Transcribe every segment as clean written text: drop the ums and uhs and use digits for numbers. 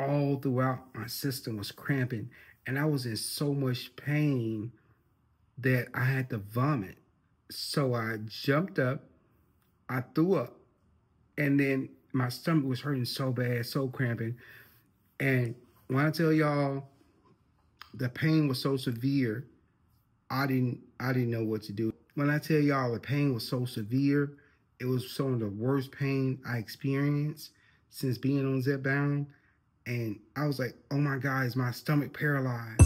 all throughout my system was cramping, and I was in so much pain that I had to vomit. So I jumped up, I threw up, and then my stomach was hurting so bad, so cramping. And when I tell y'all the pain was so severe, I didn't know what to do. When I tell y'all the pain was so severe, it was some of the worst pain I experienced since being on Zepbound. And I was like, oh my God, is my stomach paralyzed?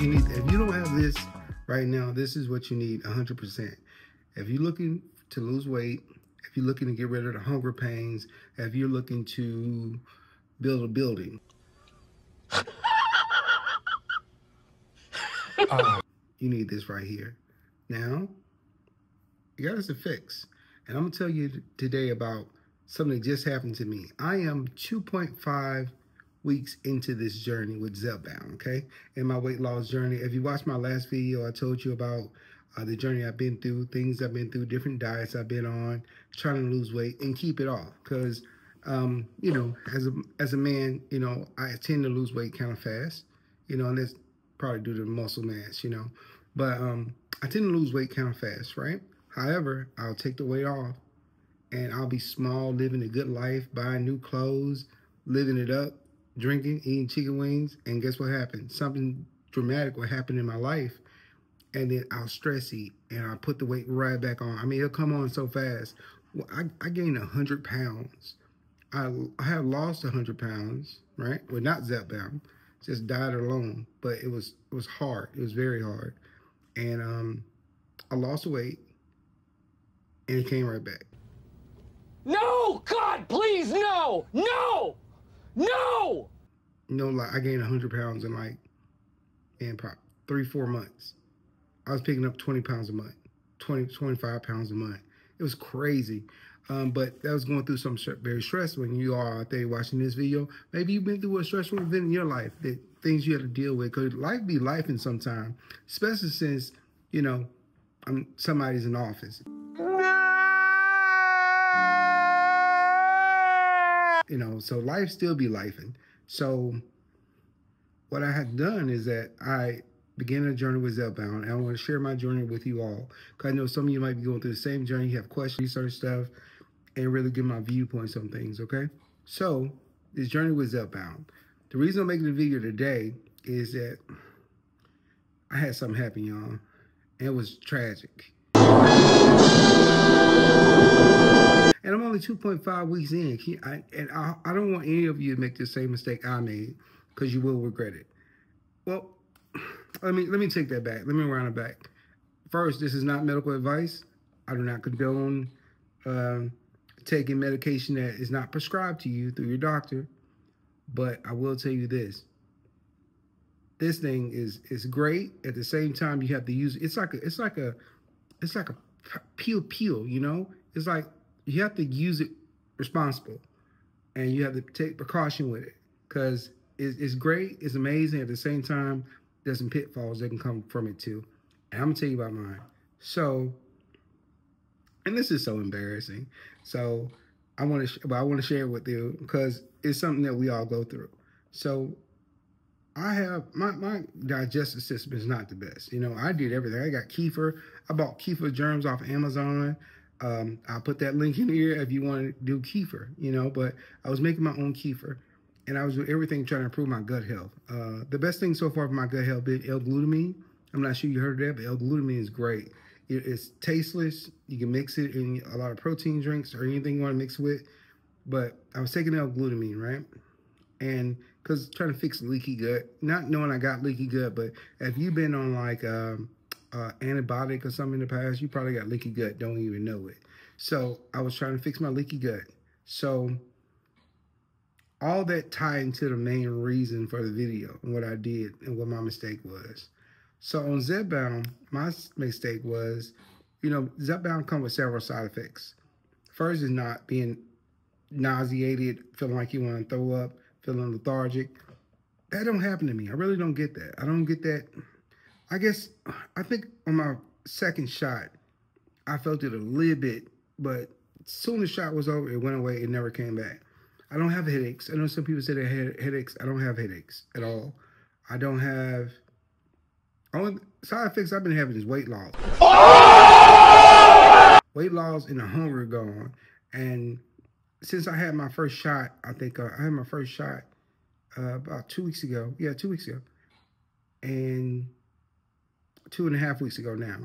If you don't have this right now, this is what you need 100%. If you're looking to lose weight, if you're looking to get rid of the hunger pains, if you're looking to build a building, you need this right here. Now, you got us a fix. And I'm gonna tell you today about something that just happened to me. I am 2.5 weeks into this journey with Zepbound, okay? In my weight loss journey. If you watched my last video, I told you about the journey I've been through, things I've been through, different diets I've been on, trying to lose weight and keep it off. Because, you know, as a man, you know, I tend to lose weight kind of fast, you know, and that's probably due to muscle mass, you know. But I tend to lose weight kind of fast, right? However, I'll take the weight off and I'll be small, living a good life, buying new clothes, living it up, drinking, eating chicken wings, and guess what happened? Something dramatic will happen in my life, and then I'll stress eat, and I'll put the weight right back on. I mean, it'll come on so fast. Well, I gained 100 pounds. I have lost 100 pounds, right? Well, not Zepbound, just diet alone, but it was hard. It was very hard, and I lost weight, and it came right back. No, God, please, no, no. No! No, like I gained 100 pounds in like, in probably 3-4 months. I was picking up 20 pounds a month, 25 pounds a month. It was crazy. But that was going through some very stress when you are out there watching this video. Maybe you've been through a stressful event in your life, that things you had to deal with. Because life be lifing sometime, especially since, you know, somebody's in office. You know, so life still be lifing. So what I had done is that I began a journey with Zepbound, and I want to share my journey with you all, because I know some of you might be going through the same journey. You have questions, research stuff, and really give my viewpoints on things, okay? So this journey with Zepbound. The reason I'm making the video today is that I had something happen, y'all, and it was tragic. And I'm only 2.5 weeks in. I don't want any of you to make the same mistake I made, because you will regret it. Well, let me take that back. Let me round it back. First, this is not medical advice. I do not condone taking medication that is not prescribed to you through your doctor. But I will tell you this. This thing is great. At the same time, you have to use it. It's like a peel, you know? It's like you have to use it responsible, and you have to take precaution with it, because it's great, it's amazing. At the same time, there's some pitfalls that can come from it too. And I'm gonna tell you about mine. So, and this is so embarrassing. So I want to share it with you because it's something that we all go through. So I have my digestive system is not the best. You know, I did everything. I got kefir. I bought kefir germs off Amazon. I'll put that link in here if you want to do kefir, you know, but I was making my own kefir, and I was doing everything trying to improve my gut health. The best thing so far for my gut health been L-glutamine. I'm not sure you heard of that, but L-glutamine is great. It's tasteless. You can mix it in a lot of protein drinks or anything you want to mix with. But I was taking L-glutamine, right? And because trying to fix leaky gut, not knowing I got leaky gut, but if you've been on like antibiotic or something in the past, you probably got leaky gut, don't even know it. So I was trying to fix my leaky gut. So all that tied into the main reason for the video and what I did and what my mistake was. So on Zepbound, my mistake was, you know, Zepbound comes with several side effects. First is not being nauseated, feeling like you want to throw up, feeling lethargic. That don't happen to me. I really don't get that. I don't get that. I guess, I think on my second shot, I felt it a little bit, but as soon as the shot was over, it went away. It never came back. I don't have headaches. I know some people say they had headaches. I don't have headaches at all. I don't have... Only side effects I've been having is weight loss. Weight loss and the hunger gone. And since I had my first shot, I think I had my first shot about 2 weeks ago. Yeah, 2 weeks ago. And 2.5 weeks ago now.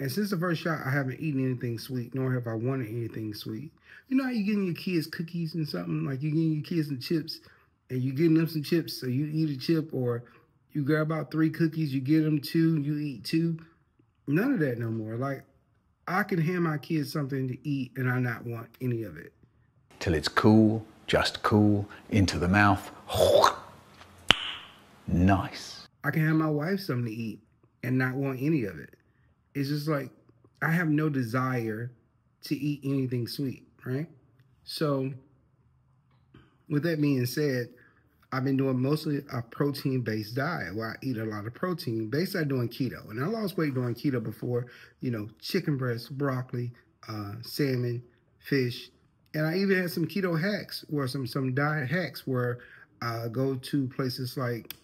And since the first shot, I haven't eaten anything sweet, nor have I wanted anything sweet. You know how you getting your kids cookies and something? Like you getting your kids some chips, and you getting them some chips, so you eat a chip, or you grab about 3 cookies, you get them 2, you eat 2. None of that no more. Like, I can hand my kids something to eat, and I not want any of it. Till it's cool, just cool, into the mouth. Nice. I can hand my wife something to eat and not want any of it. It's just like, I have no desire to eat anything sweet, right? So, with that being said, I've been doing mostly a protein-based diet where I eat a lot of protein. Basically, I'm doing keto. And I lost weight doing keto before, you know, chicken breast, broccoli, salmon, fish. And I even had some keto hacks, or some diet hacks where I go to places like,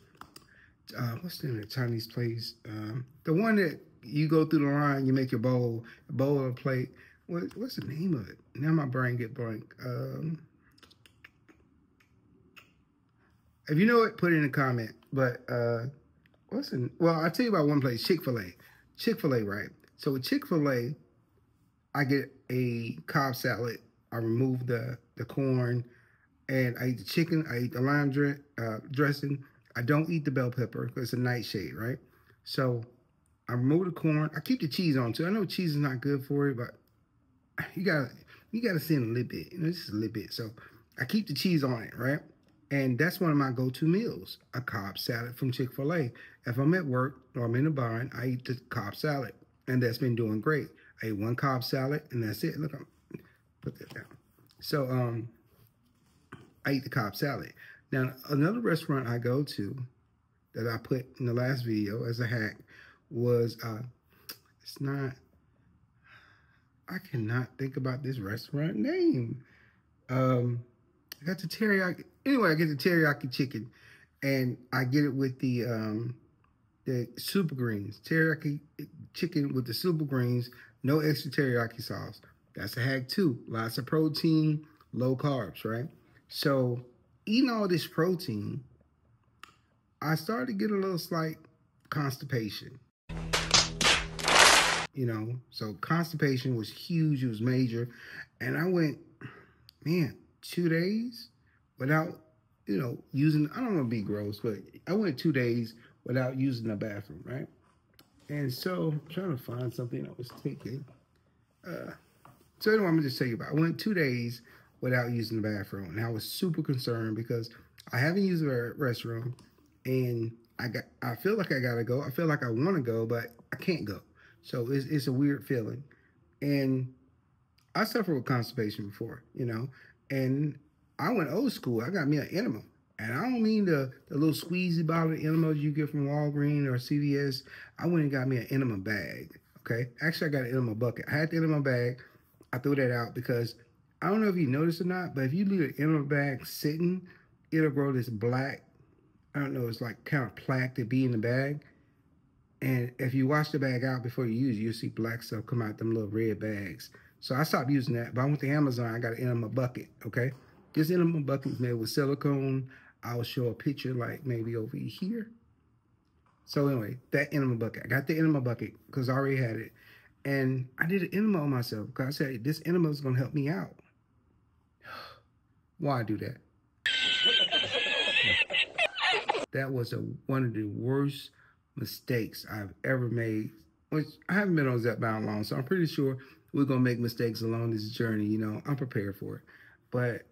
what's the name of the Chinese place? The one that you go through the line, you make your bowl, a bowl or a plate. What's the name of it? Now my brain get blank. If you know it, put it in a comment. But well, I'll tell you about one place, Chick-fil-A. Chick-fil-A, right? So with Chick-fil-A, I get a Cobb salad. I remove the corn, and I eat the chicken. I eat the lime dressing. I don't eat the bell pepper because it's a nightshade, right? So I remove the corn. I keep the cheese on too. I know cheese is not good for you, but you gotta send a little bit. You know, this is a little bit. So I keep the cheese on it, right? And that's one of my go-to meals, a Cobb salad from Chick-fil-A. If I'm at work or I'm in a barn, I eat the Cobb salad, and that's been doing great. I ate 1 Cobb salad, and that's it. Look, put that down. So I eat the Cobb salad. Now, another restaurant I go to that I put in the last video as a hack was, it's not, I cannot think about this restaurant name. I got the teriyaki. Anyway, I get the teriyaki chicken, and I get it with the super greens. Teriyaki chicken with the super greens, no extra teriyaki sauce. That's a hack too. Lots of protein, low carbs, right? So eating all this protein, I started to get a little slight constipation. You know, so constipation was huge. It was major. And I went, man, 2 days without, you know, using, I don't want to be gross, but I went 2 days without using the bathroom, right? And so I'm trying to find something I was taking. So anyway, I'm going to just tell you about it. I went 2 days without using the bathroom, and I was super concerned because I haven't used the restroom, and I feel like I got to go. I feel like I want to go, but I can't go. So it's a weird feeling. And I suffered with constipation before, you know, and I went old school. I got me an enema. And I don't mean the little squeezy bottle of enemas you get from Walgreens or CVS. I went and got me an enema bag, okay? Actually, I got an enema bucket. I had the enema bag. I threw that out because I don't know if you noticed or not, but if you leave an enema bag sitting, it'll grow this black, I don't know, it's like kind of plaque to be in the bag. And if you wash the bag out before you use it, you'll see black stuff come out them little red bags. So I stopped using that, but I went to Amazon. I got an enema bucket, okay? This enema bucket is made with silicone. I'll show a picture like maybe over here. So anyway, that enema bucket. I got the enema bucket because I already had it. And I did an enema on myself because I said, this enema is going to help me out. Why do that? That was one of the worst mistakes I've ever made. Which I haven't been on Zepbound long, so I'm pretty sure we're going to make mistakes along this journey. You know, I'm prepared for it. But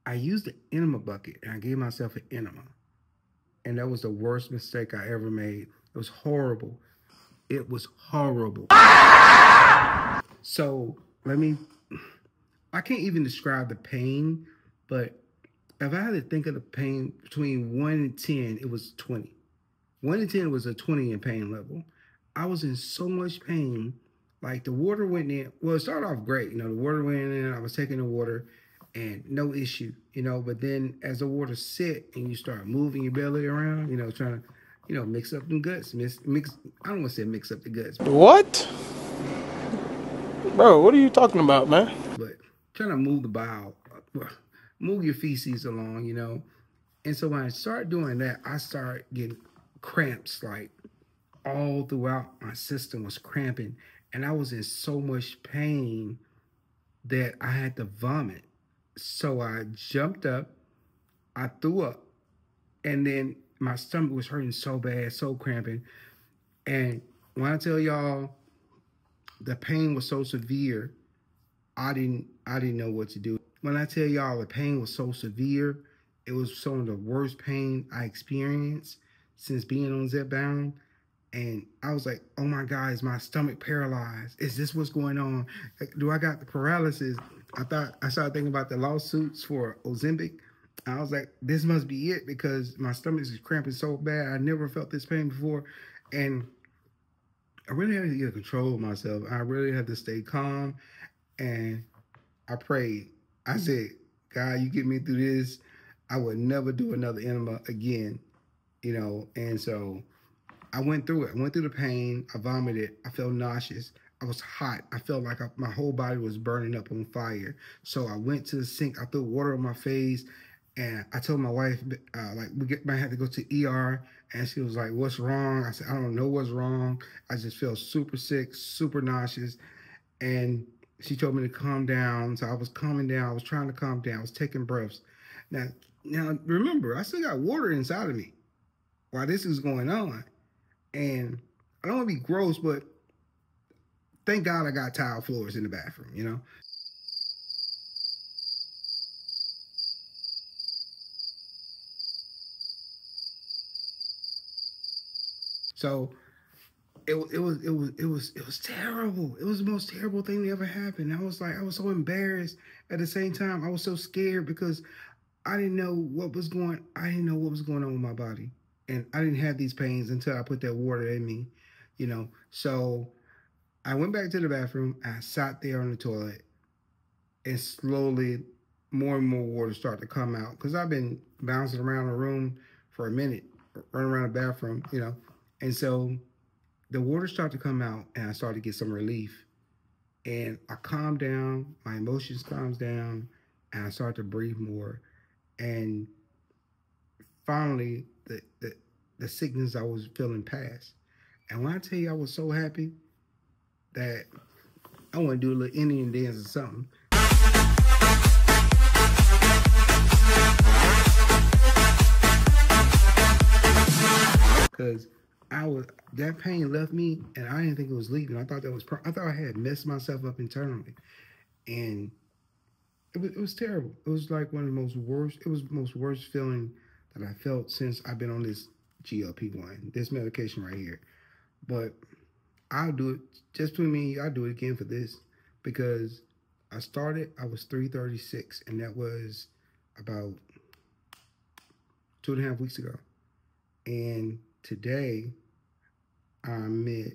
I used the enema bucket, and I gave myself an enema. And that was the worst mistake I ever made. It was horrible. It was horrible. So, I I can't even describe the pain, but if I had to think of the pain between 1 and 10, it was 20. 1 to 10 was a 20 in pain level. I was in so much pain. Like the water went in. Well, it started off great. You know, the water went in. I was taking the water and no issue, you know. But then as the water set and you start moving your belly around, you know, trying to, you know, mix up them guts. Mix. I don't want to say mix up the guts. What? Bro, what are you talking about, man? But trying to move the bowel, move your feces along, you know. And so when I started doing that, I started getting cramps like all throughout my system was cramping. And I was in so much pain that I had to vomit. So I jumped up, I threw up, and then my stomach was hurting so bad, so cramping. And when I tell y'all the pain was so severe, I didn't know what to do. When I tell y'all the pain was so severe, it was some of the worst pain I experienced since being on Zepbound. And I was like, oh my God, is my stomach paralyzed? Is this what's going on? Do I got the paralysis? I started thinking about the lawsuits for Ozempic. I was like, this must be it because my stomach is cramping so bad. I never felt this pain before. And I really had to get control of myself. I really had to stay calm. And I prayed. I said, God, you get me through this. I would never do another enema again, you know. And so I went through it. I went through the pain. I vomited. I felt nauseous. I was hot. I felt like my whole body was burning up on fire. So I went to the sink. I threw water on my face. And I told my wife, like, might have to go to ER. And she was like, what's wrong? I said, I don't know what's wrong. I just feel super sick, super nauseous. And she told me to calm down. So I was calming down. I was trying to calm down. I was taking breaths. Now remember, I still got water inside of me while this is going on. And I don't want to be gross, but thank God I got tile floors in the bathroom, you know? So it was terrible. It was the most terrible thing that ever happened. I was so embarrassed. At the same time, I was so scared because I didn't know what was going on with my body. And I didn't have these pains until I put that water in me, you know? So I went back to the bathroom. I sat there on the toilet and slowly more and more water started to come out because I've been bouncing around the room for a minute, running around the bathroom, you know? And so the water started to come out and I started to get some relief. And I calmed down, my emotions calmed down, and I started to breathe more. And finally, the sickness I was feeling passed. And when I tell you I was so happy that I want to do a little Indian dance or something. Because that pain left me and I didn't think it was leaving. I thought I had messed myself up internally. And it was terrible. It was like one of the most worst feeling that I felt since I've been on this GLP-1, this medication right here. But I'll do it, just between me, I'll do it again for this because I was 336 and that was about 2.5 weeks ago. And today I'm at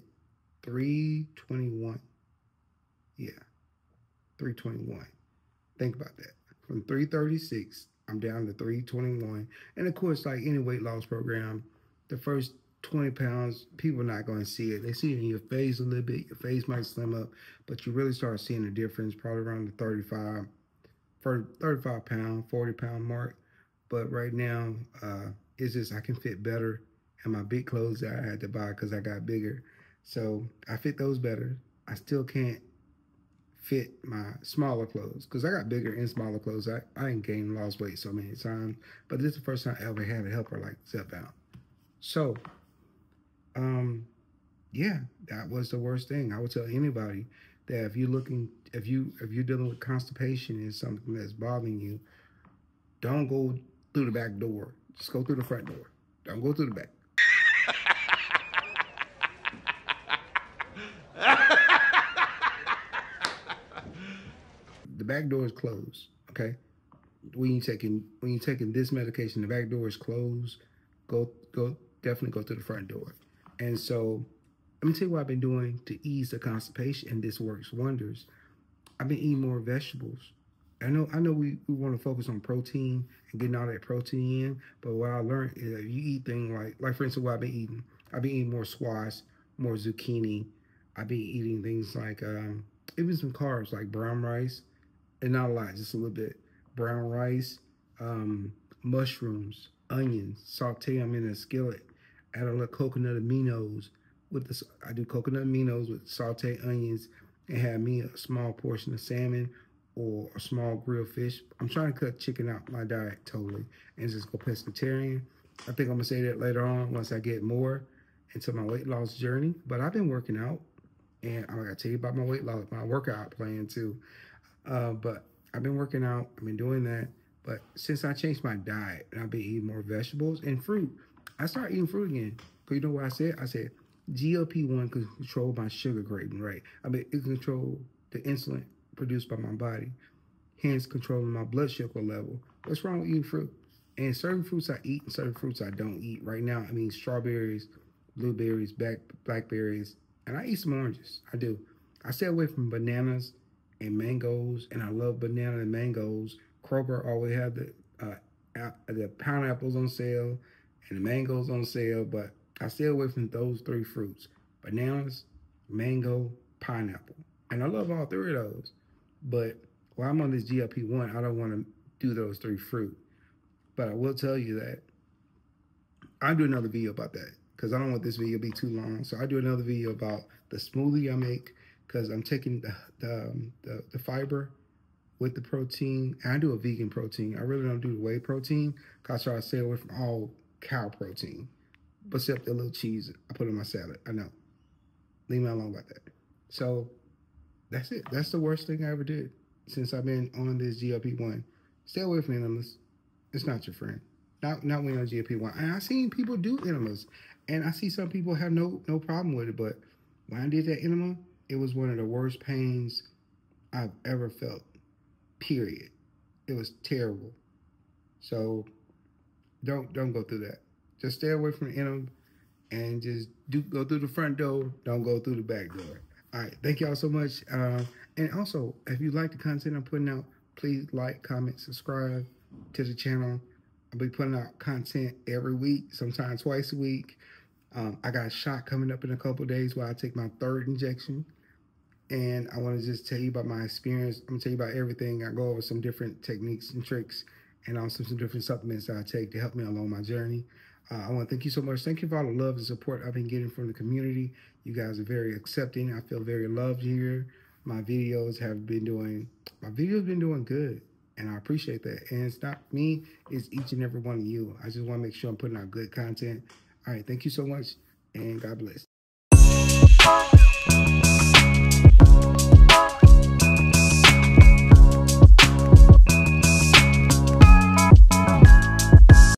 321. Yeah, 321. Think about that. From 336, I'm down to 321. And of course, like any weight loss program, the first 20 pounds, people are not going to see it. They see it in your face a little bit. Your face might slim up, but you really start seeing the difference probably around the 35 pound, 40 pound mark. But right now, it's just I can fit better in my big clothes that I had to buy because I got bigger. So I fit those better. I still can't fit my smaller clothes because I got bigger and smaller clothes. I ain't gained and lost weight so many times, but this is the first time I ever had a helper like Zepbound. So, yeah, that was the worst thing. I would tell anybody that if you're dealing with constipation and something that's bothering you, don't go through the back door. Just go through the front door. Don't go through the back. the back door is closed. Okay, when you're taking this medication, the back door is closed. Definitely go through the front door. And so let me tell you what I've been doing to ease the constipation, and this works wonders. I've been eating more vegetables. I know we want to focus on protein and getting all that protein in, but what I learned is that you eat things like for instance, what I've been eating more squash, more zucchini. I've been eating things like even some carbs like brown rice, and not a lot, just a little bit. Brown rice, mushrooms, onions, saute them in a skillet, add a little coconut aminos I do coconut aminos with sauteed onions, and have me a small portion of salmon or a small grilled fish. I'm trying to cut chicken out my diet totally and just go pescatarian. I think I'm gonna say that later on once I get more into my weight loss journey. But I've been working out, and I gotta tell you about my weight loss, my workout plan too. But I've been working out, I've been doing that. But since I changed my diet and I've been eating more vegetables and fruit, I started eating fruit again. Because you know what I said? I said GLP-1 can control my sugar grading, right? I mean, it can control the insulin produced by my body, hence controlling my blood sugar level. What's wrong with eating fruit? And certain fruits I eat and certain fruits I don't eat. Right now, I mean strawberries, blueberries, blackberries, and I eat some oranges. I do. I stay away from bananas and mangoes, and I love banana and mangoes. Kroger always have the pineapples on sale and the mangoes on sale, but I stay away from those three fruits: bananas, mango, pineapple. And I love all three of those. But while I'm on this GLP-1, I don't want to do those three fruit. But I will tell you that I'll do another video about that because I don't want this video to be too long. So I'll do another video about the smoothie I make because I'm taking the fiber with the protein. And I do a vegan protein. I really don't do the whey protein because I try to stay away from all cow protein. But except the little cheese I put in my salad. I know. Leave me alone about that. So that's it. That's the worst thing I ever did since I've been on this GLP-1. Stay away from enemas. It's not your friend. Not when you're on GLP-1. And I've seen people do enemas, and I see some people have no problem with it. But when I did that enema, it was one of the worst pains I've ever felt. Period. It was terrible. So don't go through that. Just stay away from the enema and just go through the front door. Don't go through the back door. All right, thank y'all so much. And also, if you like the content I'm putting out, please like, comment, subscribe to the channel. I'll be putting out content every week, sometimes twice a week. I got a shot coming up in a couple of days where I take my 3rd injection. And I want to just tell you about my experience. I'm going to tell you about everything. I go over some different techniques and tricks and also some different supplements that I take to help me along my journey. I want to thank you so much. Thank you for all the love and support I've been getting from the community. You guys are very accepting. I feel very loved here. My videos been doing good, and I appreciate that. And it's not me, it's each and every one of you. I just want to make sure I'm putting out good content. All right, thank you so much, and God bless.